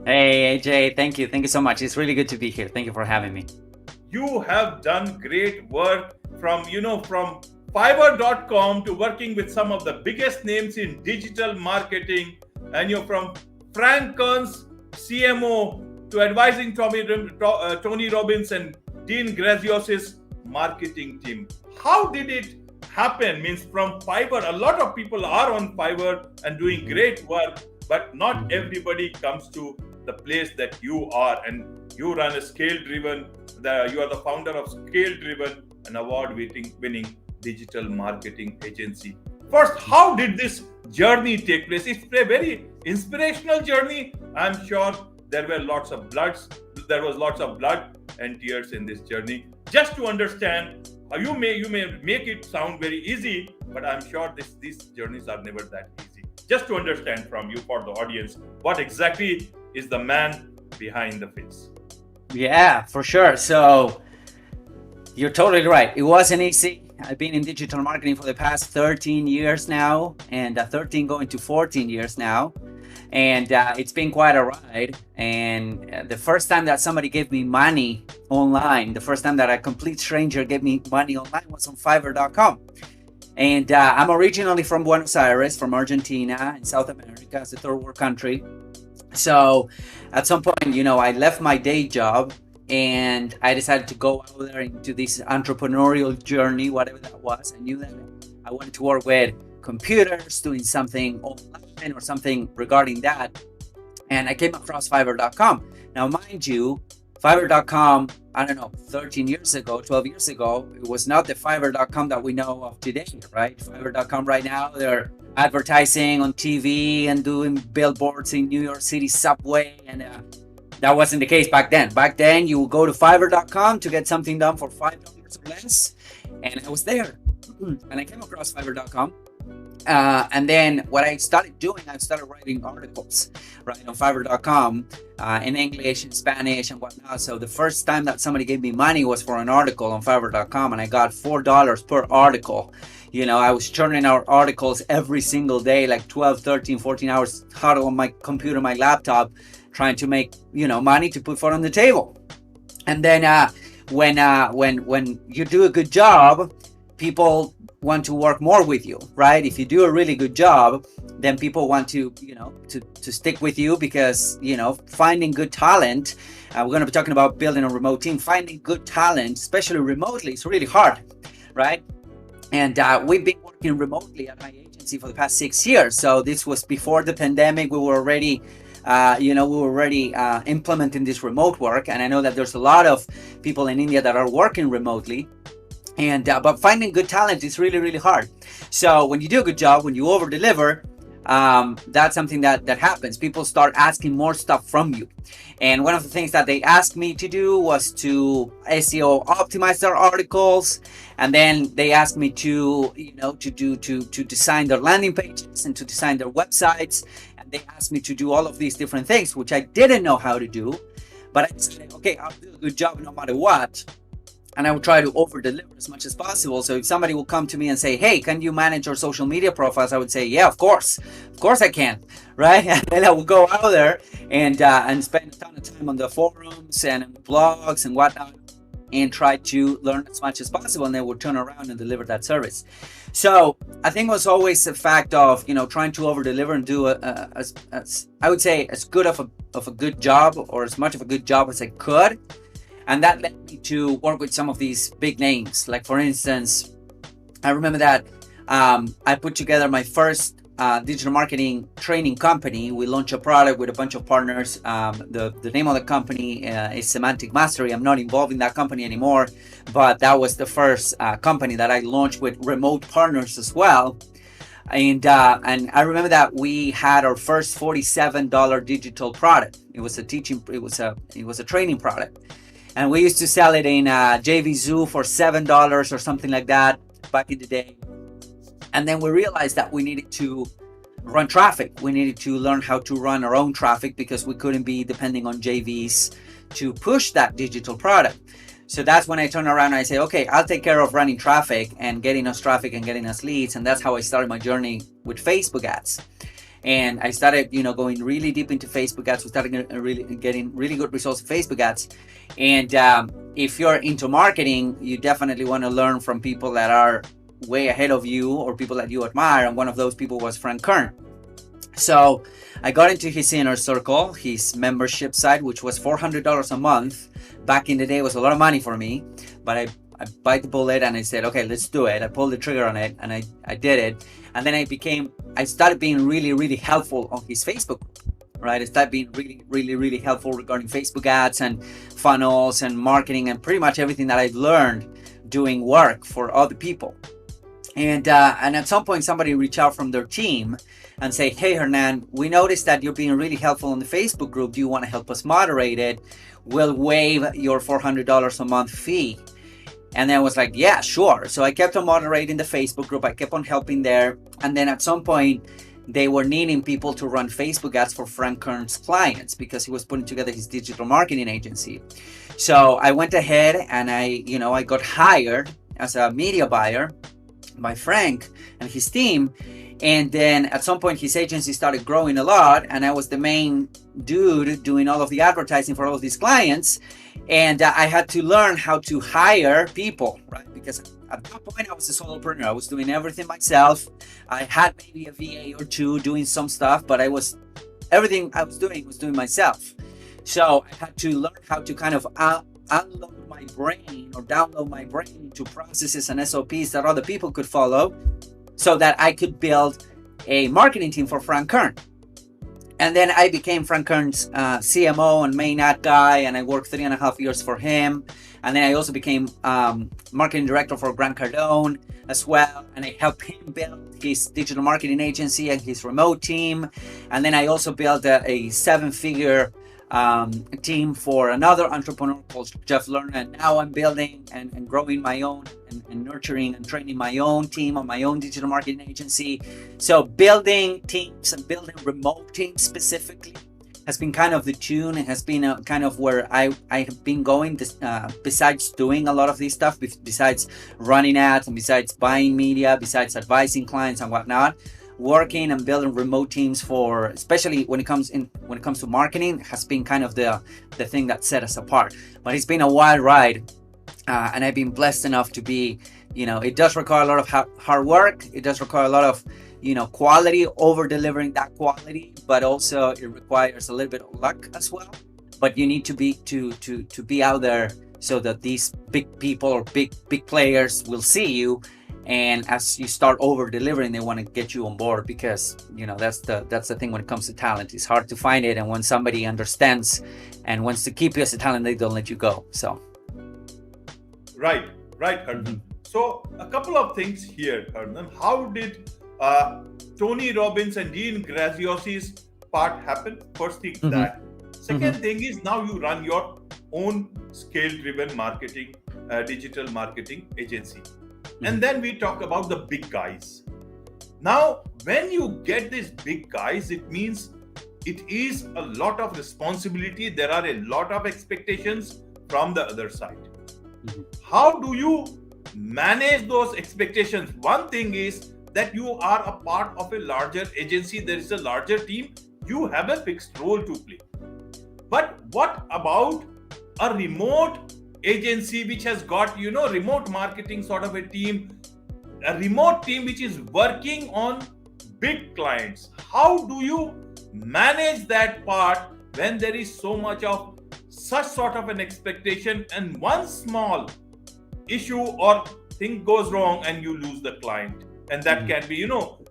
Hey, AJ, thank you. Thank you so much. It's really good to be here. Thank you for having me. You have done great work from Fiverr.com to working with some of the biggest names in digital marketing, and you're from Frank Kern's CMO to advising Tony Robbins and Dean Grazios's marketing team. How did it happen? Means from Fiverr, a lot of people are on Fiverr and doing great work, but not everybody comes to the place that you are, and you run a scale-driven. You are the founder of ScaleDriven, an award-winning digital marketing agency. First, how did this journey take place? It's a very inspirational journey. I'm sure there were lots of bloods. There was lots of blood and tears in this journey. Just to understand, you may make it sound very easy, but I'm sure these journeys are never that easy. Just to understand from you for the audience, what exactly is the man behind the face? Yeah, for sure. So you're totally right. It wasn't easy. I've been in digital marketing for the past 13 years now, and 13 going to 14 years now. And it's been quite a ride. And the first time that somebody gave me money online, the first time that a complete stranger gave me money online was on Fiverr.com. And I'm originally from Buenos Aires, from Argentina, in South America, it's a third world country. So at some point, I left my day job and I decided to go out there into this entrepreneurial journey, whatever that was. I knew that I wanted to work with computers, doing something online or something regarding that. And I came across Fiverr.com. Now, mind you, Fiverr.com, I don't know, 13 years ago, 12 years ago, it was not the Fiverr.com that we know of today, right? Fiverr.com right now, they're advertising on TV and doing billboards in New York City subway. And that wasn't the case back then. Back then, you would go to Fiverr.com to get something done for $5 or less. And I was there. And I came across Fiverr.com. And then what I started doing, I started writing articles, right, on Fiverr.com in English, in Spanish, and whatnot. So the first time that somebody gave me money was for an article on Fiverr.com, and I got $4 per article. I was churning out articles every single day, like 12, 13, 14 hours hard on my computer, my laptop, trying to make, money to put food on the table. And then when you do a good job, people want to work more with you, right? If you do a really good job, then people want to, to stick with you because, finding good talent, we're going to be talking about building a remote team. Finding good talent, especially remotely, is really hard, right? And we've been working remotely at my agency for the past 6 years. So this was before the pandemic. We were already implementing this remote work. And I know that there's a lot of people in India that are working remotely. And but finding good talent is really, really hard. So when you do a good job, when you over deliver, that's something that happens. People start asking more stuff from you. And one of the things that they asked me to do was to SEO optimize their articles. And then they asked me to, to design their landing pages and to design their websites. And they asked me to do all of these different things, which I didn't know how to do. But I said, okay, I'll do a good job no matter what. And I will try to over deliver as much as possible. So if somebody will come to me and say, hey, can you manage your social media profiles? I would say, yeah, of course I can, right? And then I will go out there and spend a ton of time on the forums and blogs and whatnot and try to learn as much as possible. And then we'll turn around and deliver that service. So I think it was always a fact of, trying to over deliver and do as I would say as good of a good job, or as much of a good job as I could. And that led me to work with some of these big names. Like, for instance, I remember that I put together my first digital marketing training company. We launched a product with a bunch of partners. The name of the company is Semantic Mastery. I'm not involved in that company anymore, but that was the first company that I launched with remote partners as well. And I remember that we had our first $47 digital product. It was a training product. And we used to sell it in JVZoo for $7 or something like that back in the day. And then we realized that we needed to run traffic. We needed to learn how to run our own traffic because we couldn't be depending on JVs to push that digital product. So that's when I turned around and I say, okay, I'll take care of running traffic and getting us traffic and getting us leads. And that's how I started my journey with Facebook ads. And I started, going really deep into Facebook ads. We started getting really good results in Facebook ads. And if you're into marketing, you definitely want to learn from people that are way ahead of you or people that you admire. And one of those people was Frank Kern. So I got into his inner circle, his membership site, which was $400 a month. Back in the day, it was a lot of money for me, but I bite the bullet and I said, okay, let's do it. I pulled the trigger on it and I did it. And then I started being really, really helpful on his Facebook group, right? I started being really, really, really helpful regarding Facebook ads and funnels and marketing and pretty much everything that I've learned doing work for other people. And at some point, somebody reached out from their team and say, hey, Hernan, we noticed that you're being really helpful in the Facebook group. Do you want to help us moderate it? We'll waive your $400 a month fee. And then I was like, yeah, sure. So I kept on moderating the Facebook group. I kept on helping there. And then at some point, they were needing people to run Facebook ads for Frank Kern's clients because he was putting together his digital marketing agency. So I went ahead and I got hired as a media buyer by Frank and his team. And then at some point his agency started growing a lot and I was the main dude doing all of the advertising for all of these clients. And I had to learn how to hire people, right? Because at that point I was a solopreneur. I was doing everything myself. I had maybe a VA or two doing some stuff, but everything I was doing myself. So I had to learn how to kind of unload my brain or download my brain to processes and SOPs that other people could follow so that I could build a marketing team for Frank Kern. And then I became Frank Kern's CMO and main ad guy, and I worked 3.5 years for him. And then I also became marketing director for Grant Cardone as well. And I helped him build his digital marketing agency and his remote team. And then I also built a 7-figure team for another entrepreneur called Jeff Lerner. And now I'm building and growing my own and nurturing and training my own team on my own digital marketing agency. So building teams and building remote teams specifically has been kind of the tune and has been kind of where I have been going besides doing a lot of this stuff, besides running ads and besides buying media, besides advising clients and whatnot. Working and building remote teams for, especially when it comes to marketing, has been kind of the thing that set us apart. But it's been a wild ride, and I've been blessed enough to be, it does require a lot of hard work. It does require a lot of, quality, over delivering that quality, but also it requires a little bit of luck as well. But you need to be out there so that these big people or big players will see you. And as you start over delivering, they want to get you on board because that's the thing when it comes to talent. It's hard to find it, and when somebody understands and wants to keep you as a talent, they don't let you go. So right, Hernan. Mm-hmm. So a couple of things here, Hernan. How did Tony Robbins and Dean Graziosi's part happen? First thing that. Second thing is now you run your own ScaleDriven marketing, digital marketing agency. And then we talk about the big guys. Now, when you get these big guys, it means it is a lot of responsibility. There are a lot of expectations from the other side. How do you manage those expectations? One thing is that you are a part of a larger agency. There is a larger team. You have a fixed role to play. But what about a remote agency which has got remote marketing sort of a remote team which is working on big clients? How do you manage that part when there is so much of such sort of an expectation and one small issue or thing goes wrong and you lose the client, and that can be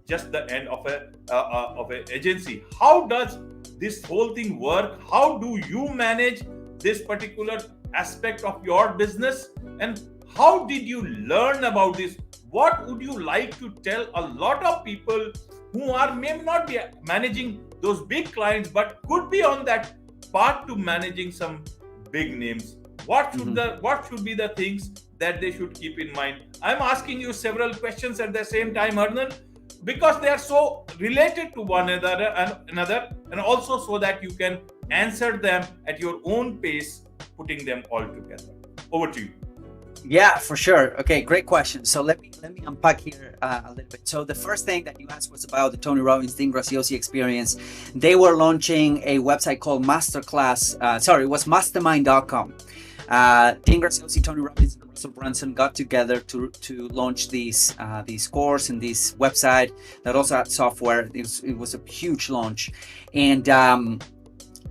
just the end of a agency? How does this whole thing work? How do you manage this particular aspect of your business, and how did you learn about this? What would you like to tell a lot of people who may not be managing those big clients but could be on that path to managing some big names? What should be the things that they should keep in mind? I'm asking you several questions at the same time, Hernan, because they are so related to one another, and also so that you can answer them at your own pace, putting them all together. Over to you. Yeah, for sure. Okay, great question. So let me unpack here a little bit. So the first thing that you asked was about the Tony Robbins, Dean Graziosi experience. They were launching a website called Masterclass. Sorry, it was Mastermind.com. Dean Graziosi, Tony Robbins, and Russell Brunson got together to launch these course and this website that also had software. It was a huge launch, and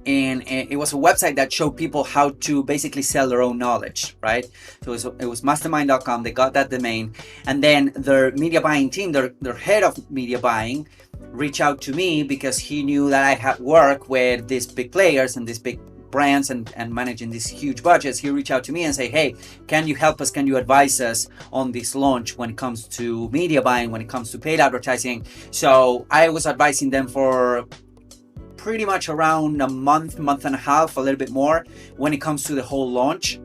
it was a website that showed people how to basically sell their own knowledge, right? So it was mastermind.com. They got that domain, and then their media buying team, their head of media buying, reached out to me because he knew that I had worked with these big players and these big brands and managing these huge budgets. He reached out to me and say, hey, can you help us? Can you advise us on this launch when it comes to media buying, when it comes to paid advertising? So I was advising them for pretty much around a month and a half, a little bit more, when it comes to the whole launch.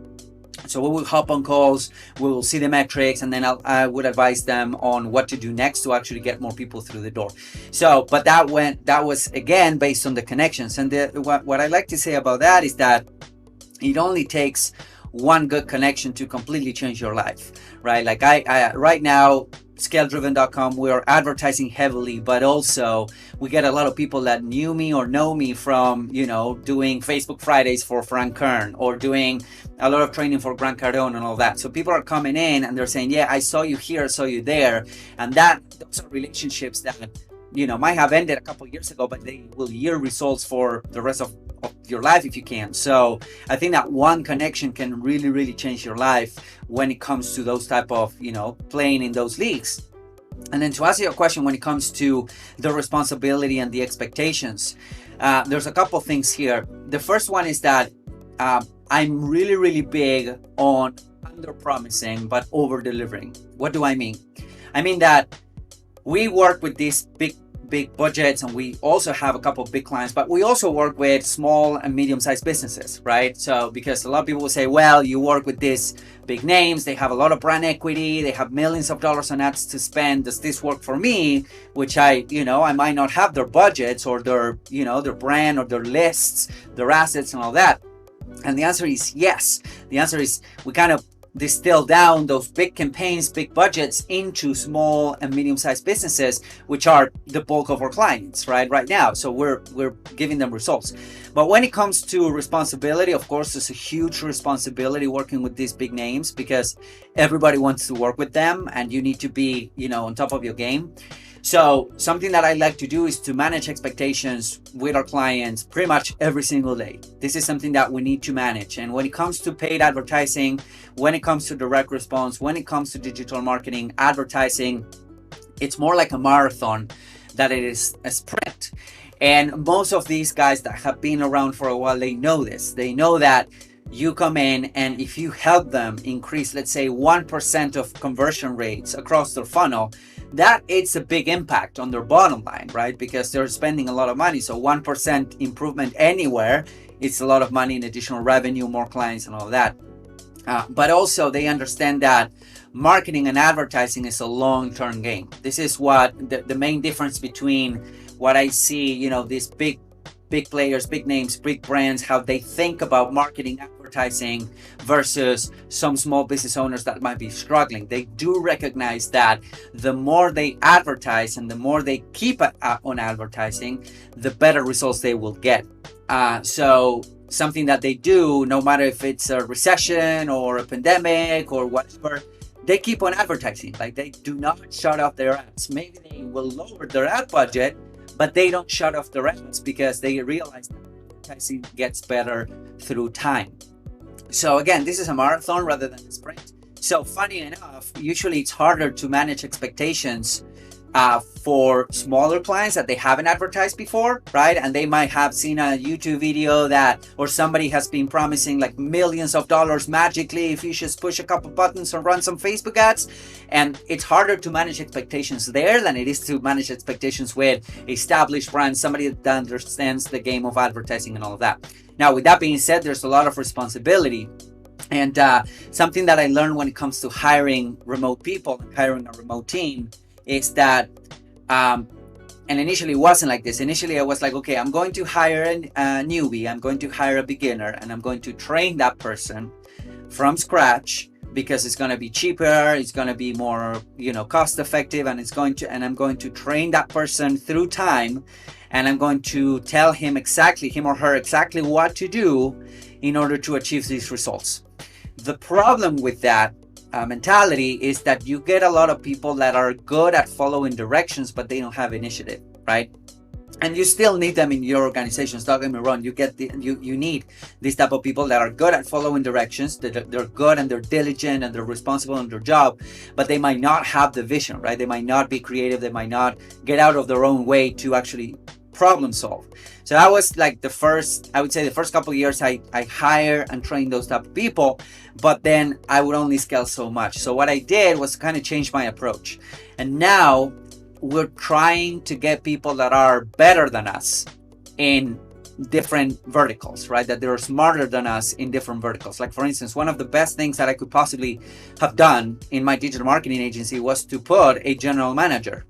So we will hop on calls, we will see the metrics, and then I would advise them on what to do next to actually get more people through the door. So, but that was again based on the connections. And what I like to say about that is that it only takes one good connection to completely change your life, right? Like I right now, ScaleDriven.com, we're advertising heavily, but also we get a lot of people that knew me or know me from, doing Facebook Fridays for Frank Kern or doing a lot of training for Grant Cardone and all that. So people are coming in and they're saying, yeah, I saw you here, I saw you there. And those are relationships that, might have ended a couple of years ago, but they will yield results for the rest of your life if you can. So I think that one connection can really, really change your life when it comes to those type of, playing in those leagues. And then to answer your question, when it comes to the responsibility and the expectations, there's a couple things here. The first one is that I'm really, really big on under promising but over delivering. What do I mean? I mean that we work with these big budgets, and we also have a couple of big clients, but we also work with small and medium-sized businesses, right? So because a lot of people will say, well, you work with these big names, they have a lot of brand equity, they have millions of dollars on ads to spend, does this work for me? Which I might not have their budgets or their their brand or their lists, their assets and all that. And the answer is yes. The answer is we kind of distill down those big campaigns, big budgets into small and medium-sized businesses, which are the bulk of our clients right now. So we're giving them results. But when it comes to responsibility, of course, there's a huge responsibility working with these big names because everybody wants to work with them and you need to be, on top of your game. So something that I like to do is to manage expectations with our clients pretty much every single day. This is something that we need to manage. And when it comes to paid advertising, when it comes to direct response, when it comes to digital marketing, advertising, it's more like a marathon than it is a sprint. And most of these guys that have been around for a while, they know this. They know that you come in and if you help them increase, let's say 1% of conversion rates across their funnel, that it's a big impact on their bottom line, right? Because they're spending a lot of money. So 1% improvement anywhere, it's a lot of money in additional revenue, more clients and all that. But also they understand that marketing and advertising is a long-term game. This is what the main difference between what I see, these big players, big names, big brands, how they think about marketing, advertising versus some small business owners that might be struggling. They do recognize that the more they advertise and the more they keep on advertising, the better results they will get. So something that they do, no matter if it's a recession or a pandemic or whatever, they keep on advertising. Like they do not shut off their ads. Maybe they will lower their ad budget, but they don't shut off their ads because they realize that advertising gets better through time. So again, this is a marathon rather than a sprint. So funny enough, usually it's harder to manage expectations for smaller clients that they haven't advertised before, right? And they might have seen a YouTube video or somebody has been promising like millions of dollars magically if you just push a couple buttons or run some Facebook ads. And it's harder to manage expectations there than it is to manage expectations with established brands, somebody that understands the game of advertising and all of that. Now, with that being said, there's a lot of responsibility. And something that I learned when it comes to hiring remote people and hiring a remote team is that, and initially it wasn't like this. Initially I was like, okay, I'm going to hire a newbie, I'm going to hire a beginner, and I'm going to train that person from scratch because it's going to be cheaper, it's going to be more, cost effective, and I'm going to train that person through time, and I'm going to tell him or her exactly what to do in order to achieve these results. The problem with that mentality is that you get a lot of people that are good at following directions, but they don't have initiative, right? And you still need them in your organizations. Don't get me wrong. You need these type of people that are good at following directions. That they're good and they're diligent and they're responsible in their job, but they might not have the vision, right? They might not be creative. They might not get out of their own way to actually problem solve. So that was like the first couple of years I hire and train those type of people, but then I would only scale so much. So what I did was kind of change my approach. And now we're trying to get people that are better than us in different verticals, right? That they're smarter than us in different verticals. Like, for instance, one of the best things that I could possibly have done in my digital marketing agency was to put a general manager,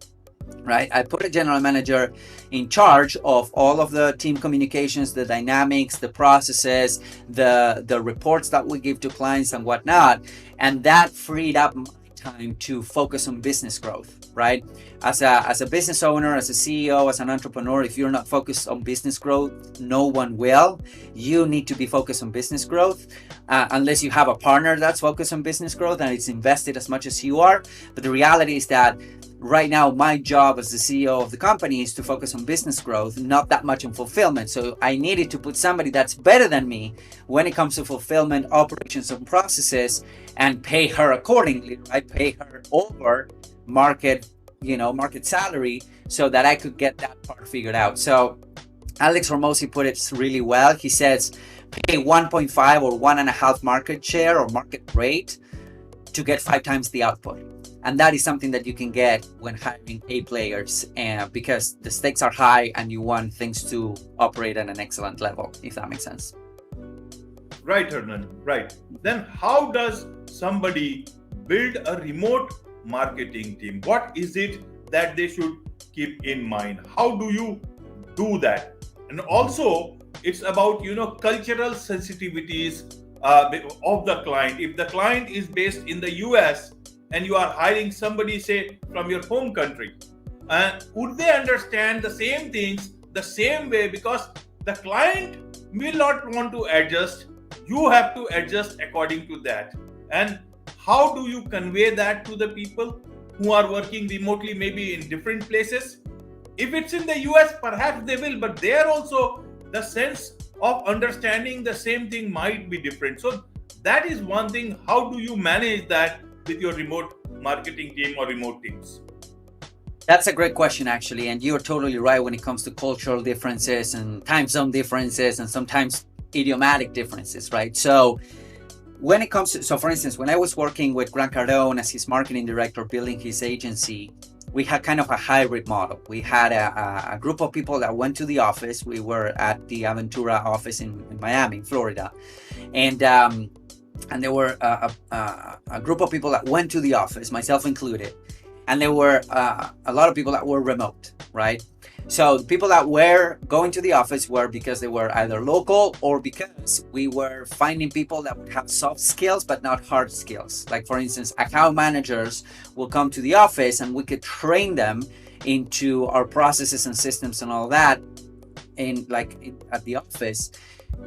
right? I put a general manager in charge of all of the team communications, the dynamics, the processes, the reports that we give to clients and whatnot. And that freed up my time to focus on business growth, right? As a business owner, as a CEO, as an entrepreneur, if you're not focused on business growth, no one will. You need to be focused on business growth, unless you have a partner that's focused on business growth and it's invested as much as you are. But the reality is that right now, my job as the CEO of the company is to focus on business growth, not that much on fulfillment. So I needed to put somebody that's better than me when it comes to fulfillment, operations, and processes, and pay her accordingly, right? Pay her over market salary, so that I could get that part figured out. So Alex Hormozi put it really well. He says, pay 1.5 or 1.5 market share or market rate to get 5 times the output. And that is something that you can get when hiring A players, because the stakes are high and you want things to operate at an excellent level, if that makes sense. Right, Hernan, right. Then how does somebody build a remote marketing team? What is it that they should keep in mind? How do you do that? And also, it's about, cultural sensitivities of the client. If the client is based in the US, and you are hiring somebody, say, from your home country, would they understand the same things the same way? Because the client will not want to adjust. You have to adjust according to that. And how do you convey that to the people who are working remotely, maybe in different places? If it's in the US, perhaps they will, but there also the sense of understanding the same thing might be different. So that is one thing. How do you manage that with your remote marketing team or remote teams? That's a great question, actually. And you're totally right when it comes to cultural differences and time zone differences and sometimes idiomatic differences, right? So when it comes to, for instance, when I was working with Grant Cardone as his marketing director, building his agency, we had kind of a hybrid model. We had a group of people that went to the office. We were at the Aventura office in Miami, Florida. And there were a group of people that went to the office, myself included, and there were a lot of people that were remote, right? So the people that were going to the office were because they were either local or because we were finding people that would have soft skills but not hard skills. Like, for instance, account managers will come to the office and we could train them into our processes and systems and all that at the office,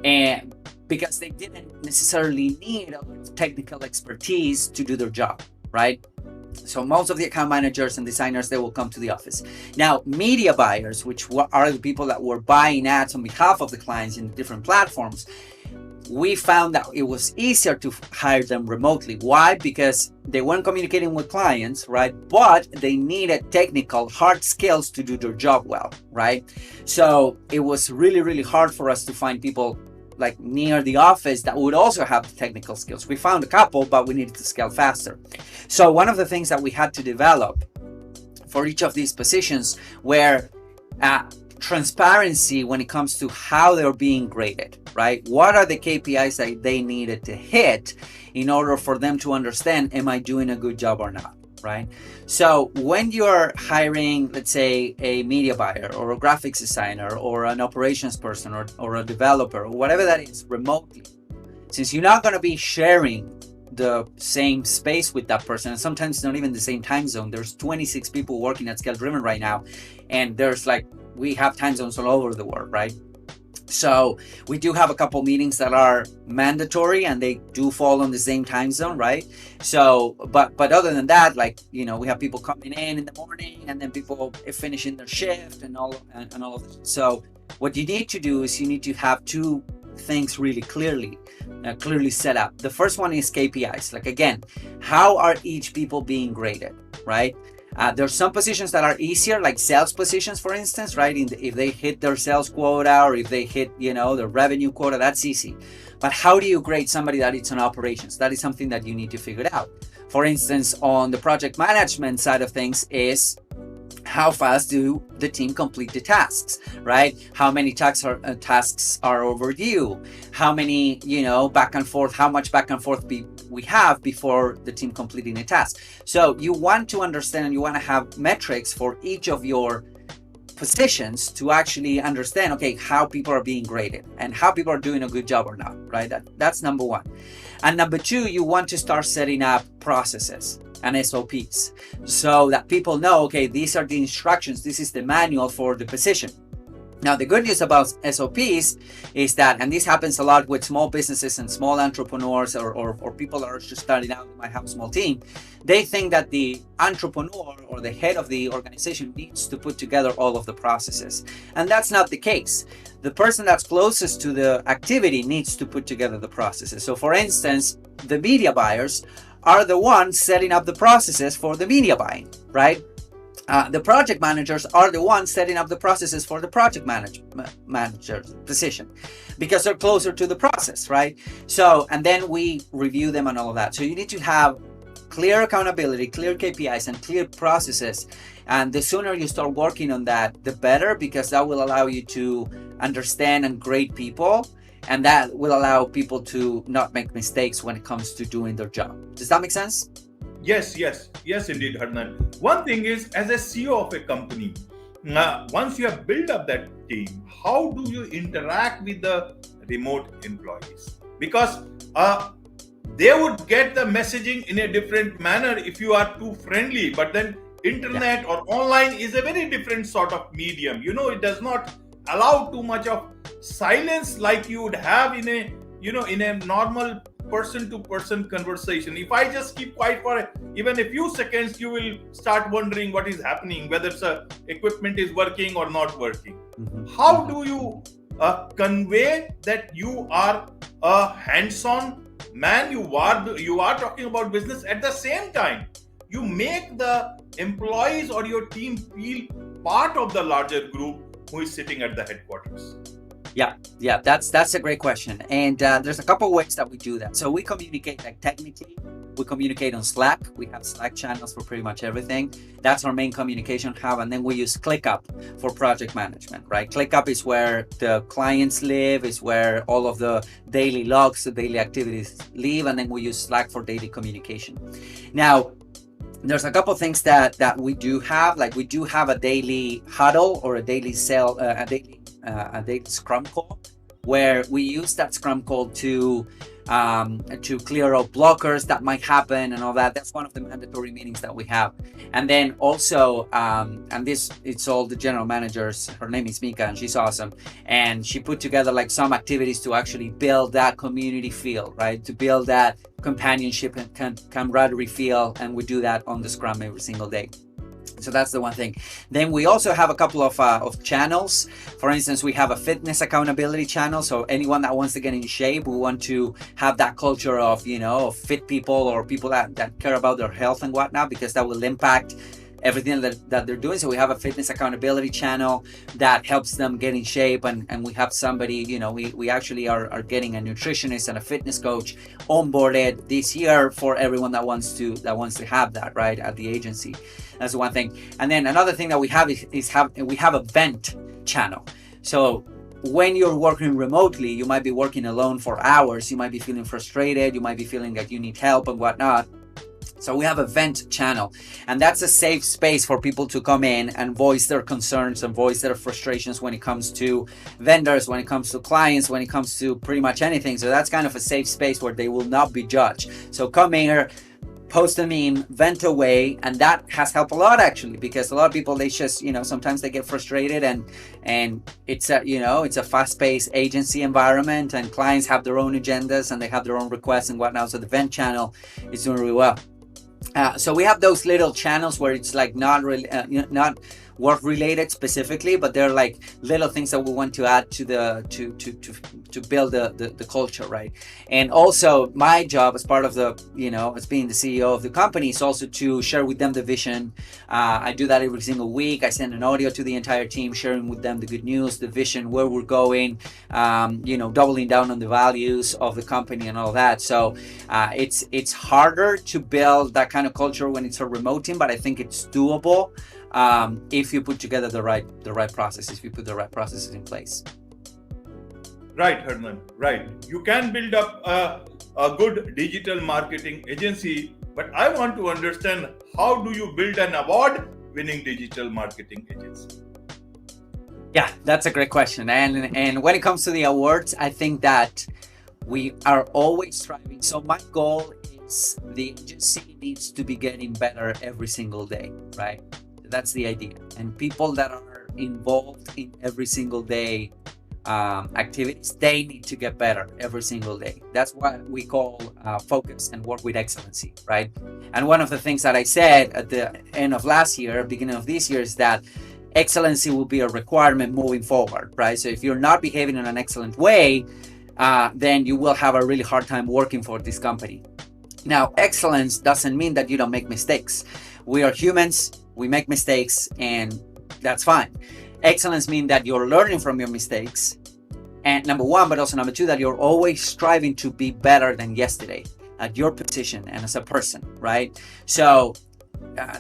and because they didn't necessarily need a lot of technical expertise to do their job, right? So most of the account managers and designers, they will come to the office. Now, media buyers, which are the people that were buying ads on behalf of the clients in different platforms, we found that it was easier to hire them remotely. Why? Because they weren't communicating with clients, right? But they needed technical hard skills to do their job well, right? So it was really, really hard for us to find people like near the office that would also have the technical skills. We found a couple, but we needed to scale faster. So one of the things that we had to develop for each of these positions were transparency when it comes to how they're being graded, right? What are the KPIs that they needed to hit in order for them to understand, am I doing a good job or not? Right? So when you're hiring, let's say, a media buyer or a graphics designer or an operations person or a developer or whatever that is remotely, since you're not going to be sharing the same space with that person, and sometimes not even the same time zone. There's 26 people working at ScaleDriven right now, and there's like, we have time zones all over the world, right? So we do have a couple meetings that are mandatory and they do fall on the same time zone, right? So, but other than that, like, you know, we have people coming in the morning and then people finishing their shift and all of this. So what you need to do is you need to have two things really clearly set up. The first one is KPIs. Like, again, how are each people being graded, right? There's some positions that are easier, like sales positions, for instance, right? If they hit their sales quota or if they hit, you know, the revenue quota, that's easy. But how do you grade somebody that is on operations? That is something that you need to figure out. For instance, on the project management side of things is how fast do the team complete the tasks, right? How many tasks are overdue? How many, you know, back and forth, how much back and forth we have before the team completing a task. So you want to understand and you want to have metrics for each of your positions to actually understand, okay, how people are being graded and how people are doing a good job or not, right? That's number one. And number two, you want to start setting up processes and SOPs so that people know, okay, these are the instructions, this is the manual for the position. Now, the good news about SOPs is that, and this happens a lot with small businesses and small entrepreneurs or people that are just starting out, might have a small team, they think that the entrepreneur or the head of the organization needs to put together all of the processes. And that's not the case. The person that's closest to the activity needs to put together the processes. So for instance, the media buyers are the ones setting up the processes for the media buying, right? The project managers are the ones setting up the processes for the project manager's position because they're closer to the process, right? So, and then we review them and all of that. So you need to have clear accountability, clear KPIs, and clear processes. And the sooner you start working on that, the better, because that will allow you to understand and grade people. And that will allow people to not make mistakes when it comes to doing their job. Does that make sense? Yes, indeed, Hernan. One thing is, as a CEO of a company, once you have built up that team, how do you interact with the remote employees? Because they would get the messaging in a different manner if you are too friendly. But then internet or online is a very different sort of medium. You know, it does not allow too much of silence like you would have in a normal person-to-person conversation. If I just keep quiet for even a few seconds, you will start wondering what is happening, whether equipment is working or not working. How do you convey that you are a hands-on man? You are talking about business. At the same time, you make the employees or your team feel part of the larger group who is sitting at the headquarters. Yeah, that's a great question. And there's a couple ways that we do that. So we communicate, like, technically, we communicate on Slack. We have Slack channels for pretty much everything. That's our main communication hub. And then we use ClickUp for project management, right? ClickUp is where the clients live, is where all of the daily logs, the daily activities live. And then we use Slack for daily communication. Now, there's a couple things that we do have. Like, we do have a daily huddle or a daily Scrum call, where we use that Scrum call to clear out blockers that might happen and all that. That's one of the mandatory meetings that we have. And then also, and this, it's all the general managers. Her name is Mika, and she's awesome. And she put together like some activities to actually build that community feel, right? To build that companionship and camaraderie feel. And we do that on the Scrum every single day. So that's the one thing. Then we also have a couple of channels. For instance, we have a fitness accountability channel. So anyone that wants to get in shape, we want to have that culture of, you know, of fit people or people that care about their health and whatnot, because that will impact everything that they're doing. So we have a fitness accountability channel that helps them get in shape, and we have somebody, you know, we actually are getting a nutritionist and a fitness coach onboarded this year for everyone that wants to have that, right, at the agency. That's one thing. And then another thing that we have is we have a vent channel. So when you're working remotely, you might be working alone for hours, you might be feeling frustrated, you might be feeling that you need help and whatnot. So we have a vent channel, and that's a safe space for people to come in and voice their concerns and voice their frustrations when it comes to vendors, when it comes to clients, when it comes to pretty much anything. So that's kind of a safe space where they will not be judged. So come here, post a meme, vent away, and that has helped a lot actually, because a lot of people, they just, sometimes they get frustrated, and it's a fast-paced agency environment, and clients have their own agendas and they have their own requests and whatnot. So the vent channel is doing really well. So we have those little channels where it's like not really not work related specifically, but they're like little things that we want to add to the to build the culture, right? And also my job as part of the as being the CEO of the company is also to share with them the vision. I do that every single week. I send an audio to the entire team sharing with them the good news, the vision, where we're going, doubling down on the values of the company and all that. So it's harder to build that kind of culture when it's a remote team, but I think it's doable if you put together the right processes, if you put the right processes in place. Right, Hernan, right. You can build up a good digital marketing agency, but I want to understand, how do you build an award-winning digital marketing agency? Yeah, that's a great question. And when it comes to the awards, I think that we are always striving. So my goal is the agency needs to be getting better every single day, right? That's the idea. And people that are involved in every single day activities, they need to get better every single day. That's what we call focus and work with excellency, right? And one of the things that I said at the end of last year, beginning of this year, is that excellency will be a requirement moving forward, right? So if you're not behaving in an excellent way, then you will have a really hard time working for this company. Now, excellence doesn't mean that you don't make mistakes. We are humans, we make mistakes, and that's fine. Excellence means that you're learning from your mistakes, and number one, but also number two, that you're always striving to be better than yesterday at your position and as a person, right? So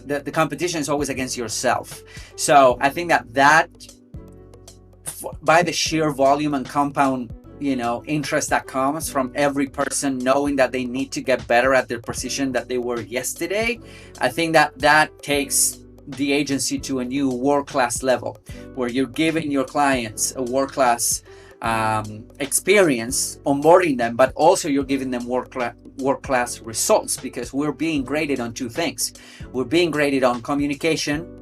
the competition is always against yourself. So I think that by the sheer volume and compound interest that comes from every person knowing that they need to get better at their position that they were yesterday, I think that takes the agency to a new world-class level, where you're giving your clients a world-class experience onboarding them, but also you're giving them world-class results, because we're being graded on two things. We're being graded on communication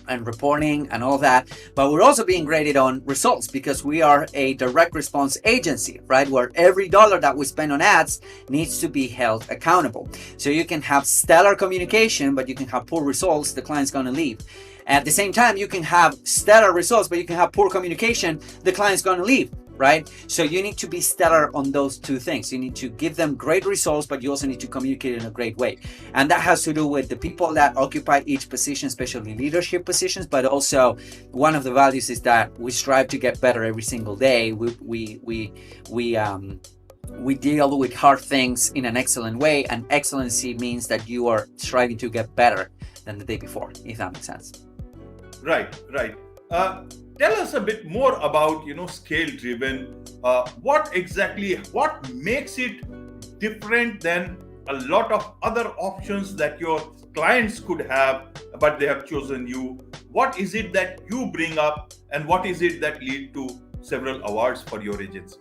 and reporting and all that, but we're also being graded on results, because we are a direct response agency, right? Where every dollar that we spend on ads needs to be held accountable. So you can have stellar communication, but you can have poor results, the client's going to leave. At the same time, you can have stellar results, but you can have poor communication, the client's going to leave, right? So you need to be stellar on those two things. You need to give them great results, but you also need to communicate in a great way. And that has to do with the people that occupy each position, especially leadership positions, but also one of the values is that we strive to get better every single day. We deal with hard things in an excellent way, and excellency means that you are striving to get better than the day before, if that makes sense. Right. Tell us a bit more about ScaleDriven. What makes it different than a lot of other options that your clients could have, but they have chosen you? What is it that you bring up, and what is it that lead to several awards for your agency?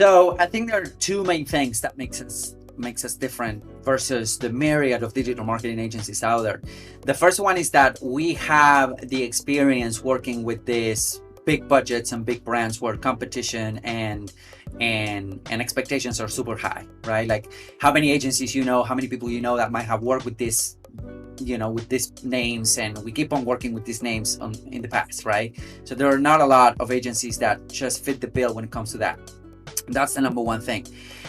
So I think there are two main things that makes us different versus the myriad of digital marketing agencies out there. The first one is that we have the experience working with these big budgets and big brands where competition and expectations are super high, right? Like how many agencies how many people that might have worked with this with these names, and we keep on working with these names in the past, right? So there are not a lot of agencies that just fit the bill when it comes to that. That's the number one thing.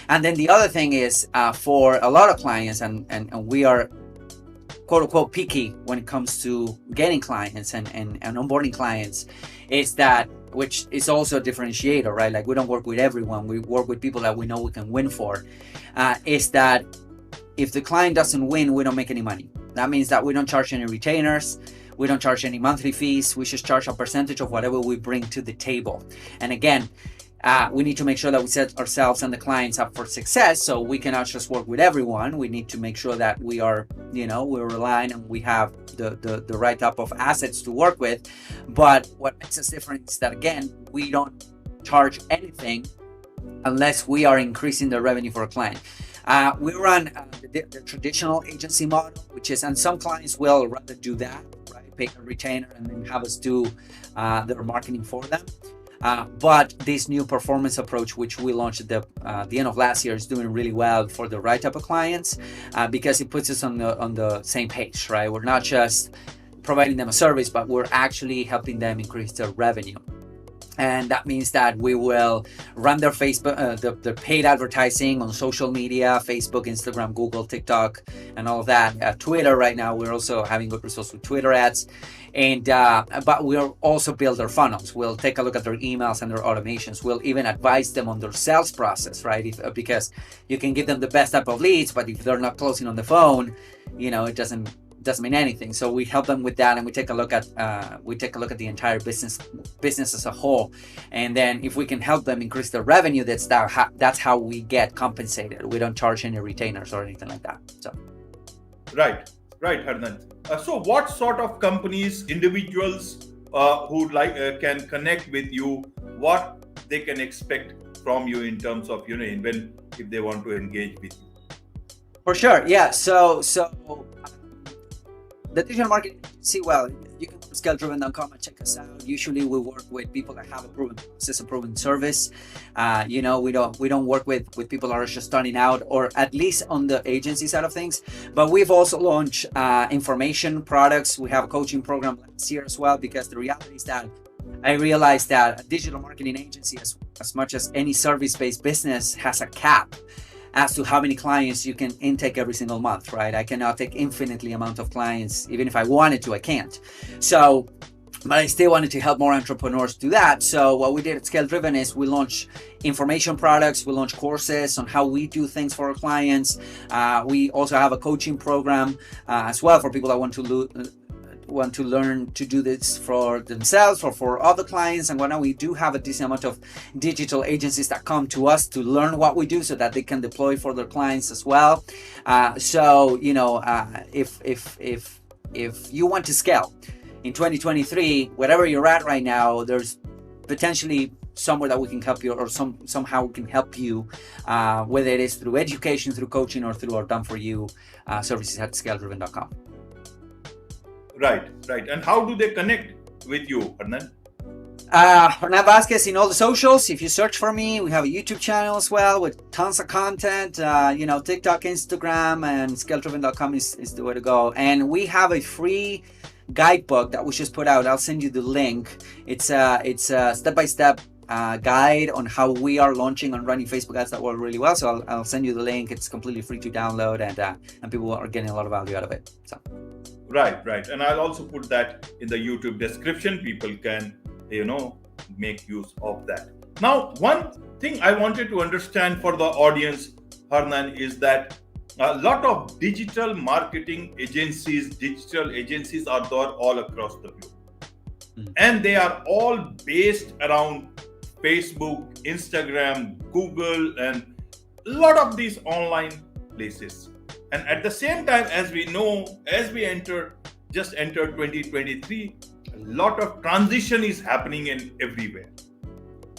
And then the other thing is for a lot of clients, and we are quote unquote picky when it comes to getting clients and onboarding clients, is that, which is also a differentiator, right? Like we don't work with everyone, we work with people that we know we can win for, is that if the client doesn't win, we don't make any money. That means that we don't charge any retainers, we don't charge any monthly fees, we just charge a percentage of whatever we bring to the table. And again, We need to make sure that we set ourselves and the clients up for success. So we cannot just work with everyone. We need to make sure that we are, we're relying and we have the right type of assets to work with. But what makes us different is that, again, we don't charge anything unless we are increasing the revenue for a client. We run the traditional agency model, which is, and some clients will rather do that, right? Pay a retainer and then have us do their marketing for them. But this new performance approach, which we launched at the end of last year, is doing really well for the right type of clients because it puts us on the same page, right? We're not just providing them a service, but we're actually helping them increase their revenue. And that means that we will run their Facebook, the paid advertising on social media, Facebook, Instagram, Google, TikTok, and all of that. Twitter right now, we're also having good results with Twitter ads. And but we'll also build their funnels. We'll take a look at their emails and their automations. We'll even advise them on their sales process, right? Because you can give them the best type of leads, but if they're not closing on the phone, it doesn't mean anything. So we help them with that, and we take a look at the entire business as a whole. And then if we can help them increase their revenue, that's how we get compensated. We don't charge any retainers or anything like that. So right, Hernan. So what sort of companies, individuals who can connect with you, what they can expect from you in terms of if they want to engage with you? For sure, yeah. So the digital marketing agency, well, you can go to ScaleDriven.com and check us out. Usually we work with people that have a proven process, a proven service. We don't work with people that are just starting out, or at least on the agency side of things. But we've also launched information products. We have a coaching program last year as well, because the reality is that I realized that a digital marketing agency, as much as any service-based business, has a cap as to how many clients you can intake every single month, right? I cannot take infinitely amount of clients. Even if I wanted to, I can't. So, but I still wanted to help more entrepreneurs do that. So what we did at ScaleDriven is we launched information products, we launched courses on how we do things for our clients. We also have a coaching program as well for people that want to learn to do this for themselves or for other clients and whatnot. We do have a decent amount of digital agencies that come to us to learn what we do so that they can deploy for their clients as well. If you want to scale in 2023, whatever you're at right now, there's potentially somewhere that we can help you, or somehow we can help you, whether it is through education, through coaching, or through our done for you services at ScaleDriven.com. Right. And how do they connect with you, Hernan? Hernan Vazquez in all the socials. If you search for me, we have a YouTube channel as well with tons of content. TikTok, Instagram, and ScaleDriven.com is the way to go. And we have a free guidebook that we just put out. I'll send you the link. It's a step-by-step guide on how we are launching and running Facebook ads that work really well. So I'll send you the link. It's completely free to download, and people are getting a lot of value out of it. So. Right. And I'll also put that in the YouTube description. People can, make use of that. Now, one thing I wanted to understand for the audience, Hernan, is that a lot of digital marketing agencies, are there all across the globe. And they are all based around Facebook, Instagram, Google, and a lot of these online places. And at the same time, as we know, as we just entered 2023, a lot of transition is happening in everywhere.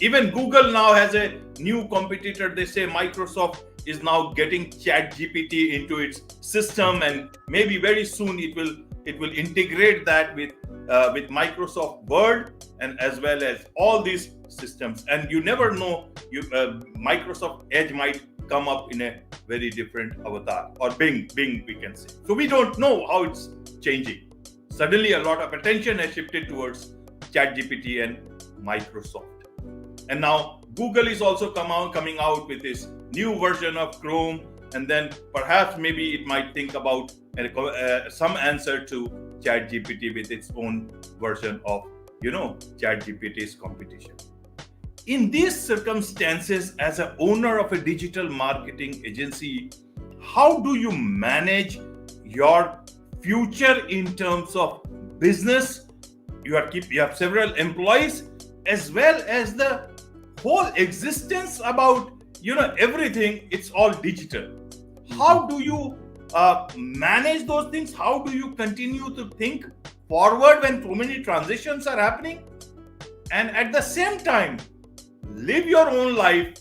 Even Google now has a new competitor. They say Microsoft is now getting ChatGPT into its system, and maybe very soon it will integrate that with Microsoft Word and as well as all these systems. And you never know, Microsoft Edge might come up in a very different avatar, or Bing we can say. So we don't know how it's changing. Suddenly a lot of attention has shifted towards ChatGPT and Microsoft. And now Google is also coming out with this new version of Chrome, and then perhaps maybe it might think about some answer to ChatGPT with its own version of ChatGPT's competition. In these circumstances, as an owner of a digital marketing agency, how do you manage your future in terms of business? You have several employees, as well as the whole existence about everything, it's all digital. How do you manage those things? How do you continue to think forward when so many transitions are happening, and at the same time live your own life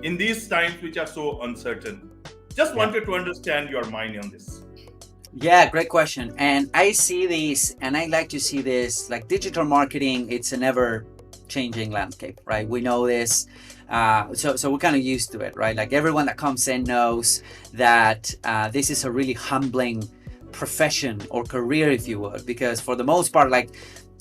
in these times which are so uncertain? Just wanted to understand your mind on this. Yeah, great question. And I see this, and I like to see this, like digital marketing, it's an ever changing landscape, right? We know this. So we're kind of used to it, right? Like everyone that comes in knows that this is a really humbling profession or career, if you would, because for the most part, like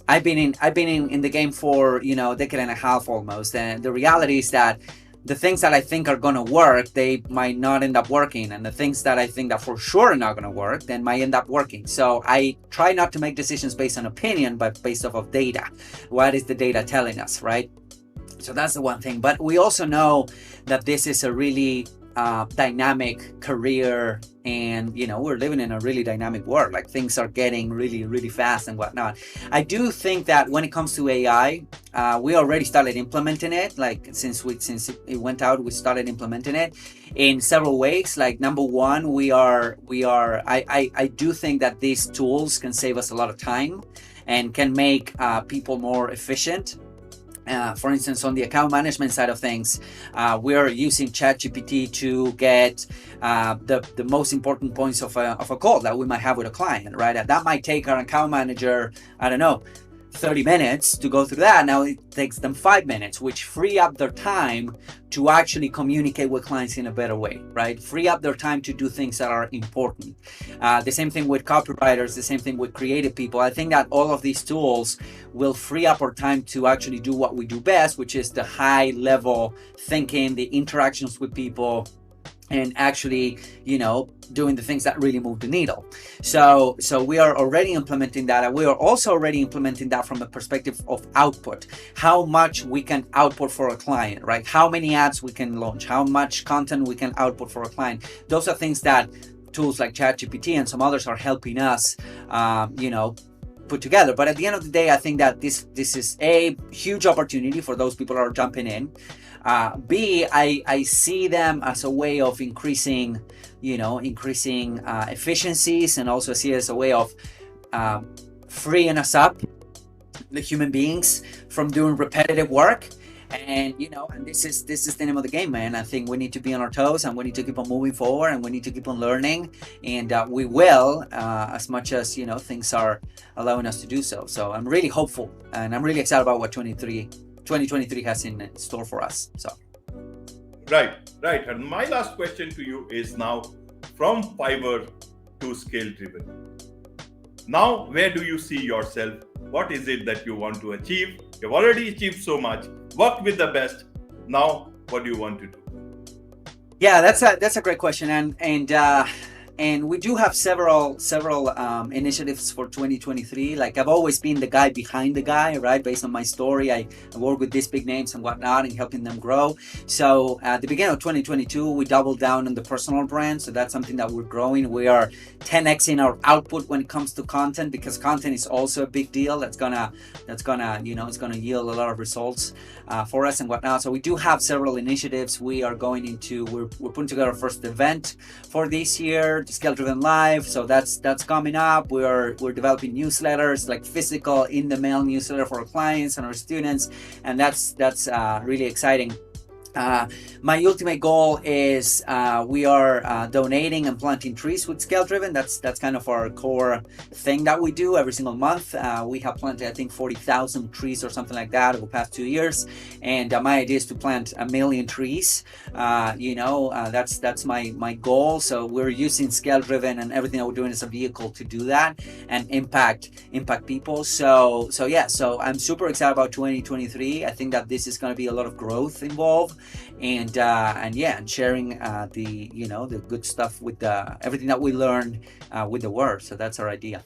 I've been in the game for, a decade and a half almost. And the reality is that the things that I think are going to work, they might not end up working. And the things that I think that for sure are not going to work, then might end up working. So I try not to make decisions based on opinion, but based off of data. What is the data telling us, right? So that's the one thing. But we also know that this is a really dynamic career, and we're living in a really dynamic world. Like things are getting really, really fast and whatnot. I do think that when it comes to AI, we already started implementing it. Like since it went out, we started implementing it in several ways. Like number one, I do think that these tools can save us a lot of time and can make people more efficient. For instance, on the account management side of things, we are using ChatGPT to get the most important points of a call that we might have with a client, right? And that might take our account manager, I don't know, 30 minutes to go through that. Now it takes them 5 minutes, which free up their time to actually communicate with clients in a better way, right? Free up their time to do things that are important. The same thing with copywriters, the same thing with creative people. I think that all of these tools will free up our time to actually do what we do best, which is the high level thinking, the interactions with people, and actually, doing the things that really move the needle. So we are already implementing that. And we are also already implementing that from the perspective of output, how much we can output for a client, right? How many ads we can launch, how much content we can output for a client. Those are things that tools like ChatGPT and some others are helping us, put together. But at the end of the day, I think that this is a huge opportunity for those people that are jumping in. B, I see them as a way of increasing efficiencies, and also see it as a way of freeing us up, the human beings, from doing repetitive work. And and this is the name of the game, man. I think we need to be on our toes, and we need to keep on moving forward, and we need to keep on learning, and we will, as much as things are allowing us to do so. So I'm really hopeful, and I'm really excited about what 2023 has in store for us. So right. And my last question to you is now, from Fiverr to ScaleDriven, now where do you see yourself? What is it that you want to achieve? You've already achieved so much, worked with the best. Now what do you want to do? Yeah, that's a great question, and we do have several initiatives for 2023. Like I've always been the guy behind the guy, right? Based on my story, I work with these big names and whatnot and helping them grow. So at the beginning of 2022, we doubled down on the personal brand. So that's something that we're growing. We are 10xing our output when it comes to content, because content is also a big deal. It's gonna it's gonna yield a lot of results for us and whatnot. So we do have several initiatives. We're putting together our first event for this year, ScaleDriven Live. So that's coming up. We're developing newsletters, like physical in the mail newsletter for our clients and our students, and that's really exciting. My ultimate goal is we are donating and planting trees with ScaleDriven. That's kind of our core thing that we do every single month. We have planted, I think, 40,000 trees or something like that over the past 2 years. And my idea is to plant 1 million trees. That's my goal. So we're using ScaleDriven and everything that we're doing as a vehicle to do that and impact people. So I'm super excited about 2023. I think that this is going to be a lot of growth involved. And sharing the good stuff with everything that we learned with the world. So that's our idea.